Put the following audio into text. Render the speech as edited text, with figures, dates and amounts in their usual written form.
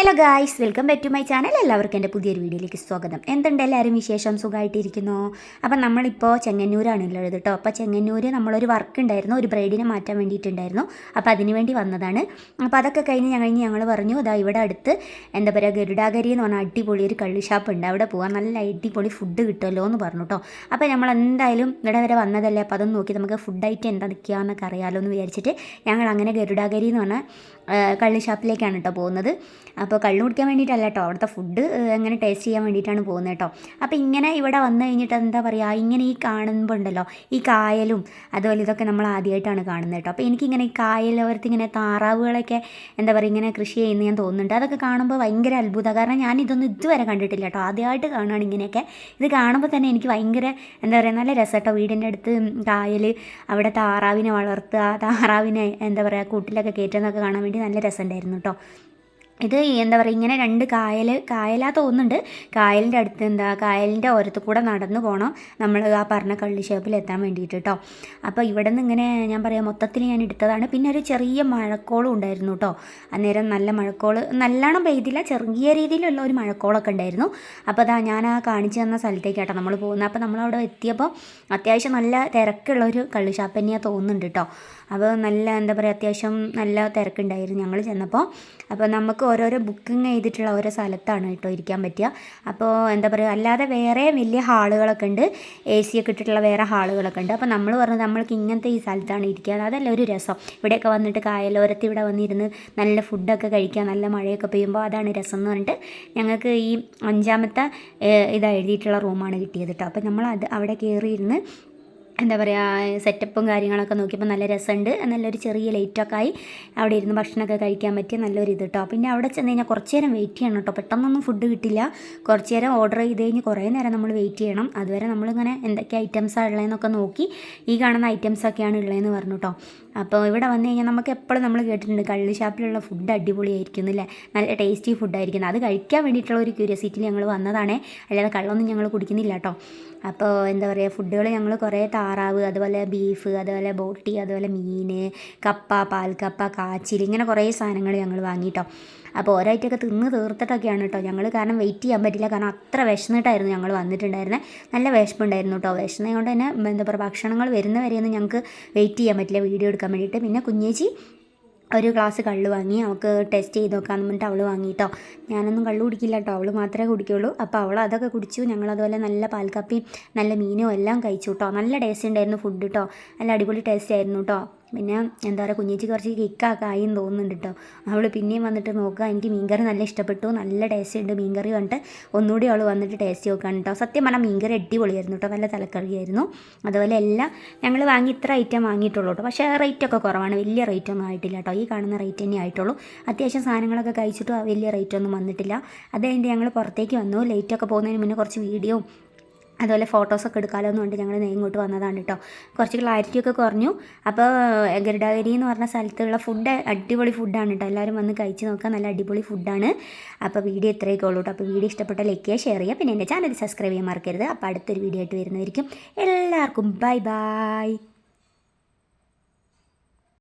Hello guys, welcome back to my channel. എല്ലാവർക്കും എൻ്റെ പുതിയൊരു വീഡിയോയിലേക്ക് സ്വാഗതം. എന്തുണ്ട് എല്ലാവരും വിശേഷം? സുഖമായിട്ടിരിക്കുന്നു. അപ്പം നമ്മളിപ്പോൾ ചെങ്ങന്നൂരാണുള്ളത് കേട്ടോ. അപ്പോൾ ചെങ്ങന്നൂർ നമ്മളൊരു വർക്ക് ഉണ്ടായിരുന്നു, ഒരു ബ്രൈഡിനെ മാറ്റാൻ വേണ്ടിയിട്ടുണ്ടായിരുന്നു. അപ്പോൾ അതിന് വേണ്ടി വന്നതാണ്. അപ്പോൾ അതൊക്കെ കഴിഞ്ഞ് ഞങ്ങൾ പറഞ്ഞു അതാ ഇവിടെ അടുത്ത് എന്താ പറയുക, ഗരുഡാഗരി എന്ന് പറഞ്ഞാൽ അടിപൊളി ഒരു കള്ളി ഷാപ്പ് ഉണ്ട്, അവിടെ പോകാൻ നല്ല അടിപൊളി ഫുഡ് കിട്ടുമല്ലോ എന്ന് പറഞ്ഞു കേട്ടോ. അപ്പോൾ നമ്മൾ എന്തായാലും ഇവിടെ വരെ വന്നതല്ലേ, അപ്പോൾ അതൊന്നും നോക്കി നമുക്ക് ഫുഡ് ഐറ്റം എന്തൊക്കെയാണെന്നൊക്കെ അറിയാമല്ലോ എന്ന് വിചാരിച്ചിട്ട് ഞങ്ങൾ അങ്ങനെ ഗരുഡാഗരി എന്ന് പറഞ്ഞാൽ കള്ളി ഷാപ്പിലേക്കാണ് കേട്ടോ പോകുന്നത്. അപ്പോൾ കള്ളു കുടിക്കാൻ വേണ്ടിയിട്ടല്ല കേട്ടോ, അവിടുത്തെ ഫുഡ് എങ്ങനെ ടേസ്റ്റ് ചെയ്യാൻ വേണ്ടിയിട്ടാണ് പോകുന്നത് കേട്ടോ. അപ്പോൾ ഇങ്ങനെ ഇവിടെ വന്നു കഴിഞ്ഞിട്ട് എന്താ പറയുക, ഇങ്ങനെ ഈ കാണുമ്പോൾ ഉണ്ടല്ലോ ഈ കായലും അതുപോലെ ഇതൊക്കെ നമ്മൾ ആദ്യമായിട്ടാണ് കാണുന്നത് കേട്ടോ. അപ്പോൾ എനിക്കിങ്ങനെ ഈ കായലോരത്ത് ഇങ്ങനെ താറാവുകളൊക്കെ എന്താ പറയുക ഇങ്ങനെ കൃഷി ചെയ്യുന്നത് ഞാൻ തോന്നുന്നുണ്ട്. അതൊക്കെ കാണുമ്പോൾ ഭയങ്കര അത്ഭുതമാണ്, കാരണം ഞാൻ ഇതൊന്നും ഇതുവരെ കണ്ടിട്ടില്ല കേട്ടോ, ആദ്യമായിട്ട് കാണുകയാണ് ഇങ്ങനെയൊക്കെ. ഇത് കാണുമ്പോൾ തന്നെ എനിക്ക് ഭയങ്കര എന്താ പറയുക നല്ല രസം കേട്ടോ. വീടിൻ്റെ അടുത്ത് കായൽ, അവിടെ താറാവിനെ വളർത്തുക, താറാവിനെ എന്താ പറയുക കൂട്ടിലൊക്കെ കയറ്റുന്നതൊക്കെ കാണാൻ വേണ്ടി നല്ല രസമുണ്ടായിരുന്നു കേട്ടോ. ഇത് എന്താ പറയുക ഇങ്ങനെ രണ്ട് കായലാ തോന്നുന്നുണ്ട്. കായലിൻ്റെ അടുത്ത് എന്താ കായലിൻ്റെ ഓരത്ത് കൂടെ നടന്നു പോകണം നമ്മൾ ആ പറഞ്ഞ കള്ളി ഷാപ്പിൽ എത്താൻ വേണ്ടിയിട്ട് കേട്ടോ. അപ്പോൾ ഇവിടെ നിന്ന് ഇങ്ങനെ ഞാൻ പറയാം മൊത്തത്തിൽ ഞാൻ എടുത്തതാണ്. പിന്നെ ഒരു ചെറിയ മഴക്കോളും ഉണ്ടായിരുന്നു കേട്ടോ. അന്നേരം നല്ല മഴക്കോള് നല്ലോണം പെയ്തില്ല, ചെറിയ രീതിയിലുള്ള ഒരു മഴക്കോളൊക്കെ ഉണ്ടായിരുന്നു. അപ്പോൾ അതാ ഞാൻ ആ കാണിച്ചു തന്ന സ്ഥലത്തേക്കാട്ടോ നമ്മൾ പോകുന്നത്. അപ്പോൾ നമ്മളവിടെ എത്തിയപ്പോൾ അത്യാവശ്യം നല്ല തിരക്കുള്ള ഒരു കള്ളി ഷാപ്പ് തന്നെയാണ് തോന്നുന്നുണ്ട് കേട്ടോ. അപ്പോൾ നല്ല എന്താ പറയുക അത്യാവശ്യം നല്ല തിരക്കുണ്ടായിരുന്നു ഞങ്ങൾ ചെന്നപ്പോൾ. അപ്പോൾ നമുക്ക് ഓരോരോ ബുക്കിംഗ് ചെയ്തിട്ടുള്ള ഓരോ സ്ഥലത്താണ് കേട്ടോ ഇരിക്കാൻ പറ്റുക. അപ്പോൾ എന്താ പറയുക അല്ലാതെ വേറെ വലിയ ഹാളുകളൊക്കെ ഉണ്ട്, എ സി ഒക്കെ ഇട്ടിട്ടുള്ള വേറെ ഹാളുകളൊക്കെ ഉണ്ട്. അപ്പോൾ നമ്മൾ പറഞ്ഞത് നമ്മൾക്ക് ഇങ്ങനത്തെ ഈ സ്ഥലത്താണ് ഇരിക്കുക, അതല്ല ഒരു രസം. ഇവിടെയൊക്കെ വന്നിട്ട് കായലോരത്ത് ഇവിടെ വന്നിരുന്ന് നല്ല ഫുഡൊക്കെ കഴിക്കുക, നല്ല മഴയൊക്കെ പെയ്യുമ്പോൾ അതാണ് രസം എന്ന് പറഞ്ഞിട്ട് ഞങ്ങൾക്ക് ഈ 5ാമത്തെ ഇതാ എഴുതിയിട്ടുള്ള റൂമാണ് കിട്ടിയത് കേട്ടോ. അപ്പോൾ നമ്മൾ അവിടെ കയറിയിരുന്ന് എന്താ പറയുക സെറ്റപ്പും കാര്യങ്ങളൊക്കെ നോക്കിയപ്പോൾ നല്ല രസമുണ്ട്. നല്ലൊരു ചെറിയ ലൈറ്റൊക്കെ ആയി അവിടെ ഇരുന്ന് ഭക്ഷണമൊക്കെ കഴിക്കാൻ പറ്റിയ നല്ലൊരു ഇത് കേട്ടോ. പിന്നെ അവിടെ ചെന്ന് കഴിഞ്ഞാൽ കുറച്ച് നേരം വെയിറ്റ് ചെയ്യണം കേട്ടോ, പെട്ടെന്നൊന്നും ഫുഡ് കിട്ടില്ല. കുറച്ച് നേരം ഓർഡർ ചെയ്ത് കഴിഞ്ഞ് കുറേ നേരം നമ്മൾ വെയിറ്റ് ചെയ്യണം. അതുവരെ നമ്മളിങ്ങനെ എന്തൊക്കെ ഐറ്റംസാണ് ഉള്ളതെന്നൊക്കെ നോക്കി ഈ കാണുന്ന ഐറ്റംസൊക്കെയാണ് ഉള്ളതെന്ന് പറഞ്ഞു കേട്ടോ. അപ്പോൾ ഇവിടെ വന്നു കഴിഞ്ഞാൽ നമുക്ക് എപ്പോഴും നമ്മൾ കേട്ടിട്ടുണ്ട് കള്ളി ഷാപ്പിലുള്ള ഫുഡ് അടിപൊളിയായിരിക്കും അല്ലേ, നല്ല ടേസ്റ്റി ഫുഡായിരിക്കും. അത് കഴിക്കാൻ വേണ്ടിയിട്ടുള്ള ഒരു ക്യൂരിയോസിറ്റിയിൽ ഞങ്ങൾ വന്നതാണേ, അല്ലാതെ കള്ളൊന്നും ഞങ്ങൾ കുടിക്കുന്നില്ല കേട്ടോ. അപ്പോൾ എന്താ പറയുക ഫുഡുകൾ ഞങ്ങൾ കുറേ താറാവ്, അതുപോലെ ബീഫ്, അതുപോലെ ബോട്ടി, അതുപോലെ മീൻ, കപ്പ, പാൽക്കപ്പ, കാച്ചിൽ, ഇങ്ങനെ കുറേ സാധനങ്ങൾ ഞങ്ങൾ വാങ്ങിയിട്ടോ. അപ്പോൾ ഓരോ ഐറ്റമൊക്കെ തിന്ന് തീർത്തിട്ടൊക്കെയാണ് കേട്ടോ ഞങ്ങൾ, കാരണം വെയിറ്റ് ചെയ്യാൻ പറ്റില്ല, കാരണം അത്ര വിശന്നിട്ടായിരുന്നു ഞങ്ങൾ വന്നിട്ടുണ്ടായിരുന്നത്. നല്ല വിശപ്പുണ്ടായിരുന്നു കേട്ടോ. വിശന്നത് കൊണ്ട് തന്നെ എന്താ പറയുക ഭക്ഷണങ്ങൾ വരുന്നവരെയൊന്നും ഞങ്ങൾക്ക് വെയിറ്റ് ചെയ്യാൻ പറ്റില്ല വീഡിയോ എടുക്കാൻ വേണ്ടിയിട്ട്. പിന്നെ കുഞ്ഞേച്ചി ഒരു ഗ്ലാസ് കള്ള് വാങ്ങി, അവൾക്ക് ടെസ്റ്റ് ചെയ്ത് നോക്കാമെന്ന് പറഞ്ഞിട്ട് അവൾ വാങ്ങിയിട്ടോ. ഞാനൊന്നും കള്ള് കുടിക്കില്ല കേട്ടോ, അവൾ മാത്രമേ കുടിക്കുള്ളൂ. അപ്പോൾ അവൾ അതൊക്കെ കുടിച്ചു. ഞങ്ങളതുപോലെ നല്ല പാൽക്കാപ്പിയും നല്ല മീനും എല്ലാം കഴിച്ചു കേട്ടോ. നല്ല ടേസ്റ്റ് ഉണ്ടായിരുന്നു ഫുഡ് കേട്ടോ, നല്ല അടിപൊളി ടേസ്റ്റ് ആയിരുന്നു കേട്ടോ. പിന്നെ എന്താ പറയുക കുഞ്ഞേച്ചി കുറച്ച് കിക്കൊക്കെ ആയി എന്ന് തോന്നുന്നുണ്ട് കേട്ടോ. അവൾ പിന്നെയും വന്നിട്ട് നോക്കുക, എനിക്ക് മീൻകറി നല്ല ഇഷ്ടപ്പെട്ടു, നല്ല ടേസ്റ്റ് ഉണ്ട് മീൻകറി കണ്ടിട്ട് ഒന്നുകൂടി അവൾ വന്നിട്ട് ടേസ്റ്റ് നോക്കുകയാണ് കേട്ടോ. സത്യം പറഞ്ഞാൽ മീൻകറി അടിപൊളിയായിരുന്നു കേട്ടോ, നല്ല തലക്കറിയായിരുന്നു. അതുപോലെ എല്ലാം ഞങ്ങൾ വാങ്ങി ഇത്ര ഐറ്റം വാങ്ങിയിട്ടുള്ളൂ കേട്ടോ. പക്ഷേ റേറ്റൊക്കെ കുറവാണ്, വലിയ റേറ്റൊന്നും ആയിട്ടില്ല കേട്ടോ. ഈ കാണുന്ന റേറ്റ് തന്നെ ആയിട്ടുള്ളൂ. അത്യാവശ്യം സാധനങ്ങളൊക്കെ കഴിച്ചിട്ടും വലിയ റേറ്റൊന്നും വന്നിട്ടില്ല. അത് കഴിഞ്ഞിട്ട് ഞങ്ങൾ പുറത്തേക്ക് വന്നു. ലൈറ്റൊക്കെ പോകുന്നതിന് മുന്നേ കുറച്ച് വീഡിയോ അതുപോലെ ഫോട്ടോസൊക്കെ എടുക്കാമല്ലോ എന്ന് പറഞ്ഞിട്ട് ഞങ്ങൾ ഇങ്ങോട്ട് വന്നതാണ് കേട്ടോ. കുറച്ച് ക്ലാരിറ്റിയൊക്കെ കുറഞ്ഞു. അപ്പോൾ ഗരുഡാഗിരി എന്ന് പറഞ്ഞ സ്ഥലത്തുള്ള ഫുഡ് അടിപൊളി ഫുഡാണ് കേട്ടോ. എല്ലാവരും വന്ന് കഴിച്ച് നോക്കുക, നല്ല അടിപൊളി ഫുഡാണ്. അപ്പോൾ വീഡിയോ ഇത്രയൊക്കെ ഉള്ളൂ കേട്ടോ. അപ്പോൾ വീഡിയോ ഇഷ്ടപ്പെട്ട ലൈക്ക് ചെയ്യുക, ഷെയർ ചെയ്യുക, പിന്നെ എൻ്റെ ചാനൽ സബ്സ്ക്രൈബ് ചെയ്യാൻ മറക്കരുത്. അപ്പോൾ അടുത്തൊരു വീഡിയോ ആയിട്ട് വരുന്നതായിരിക്കും. എല്ലാവർക്കും ബൈ ബൈ.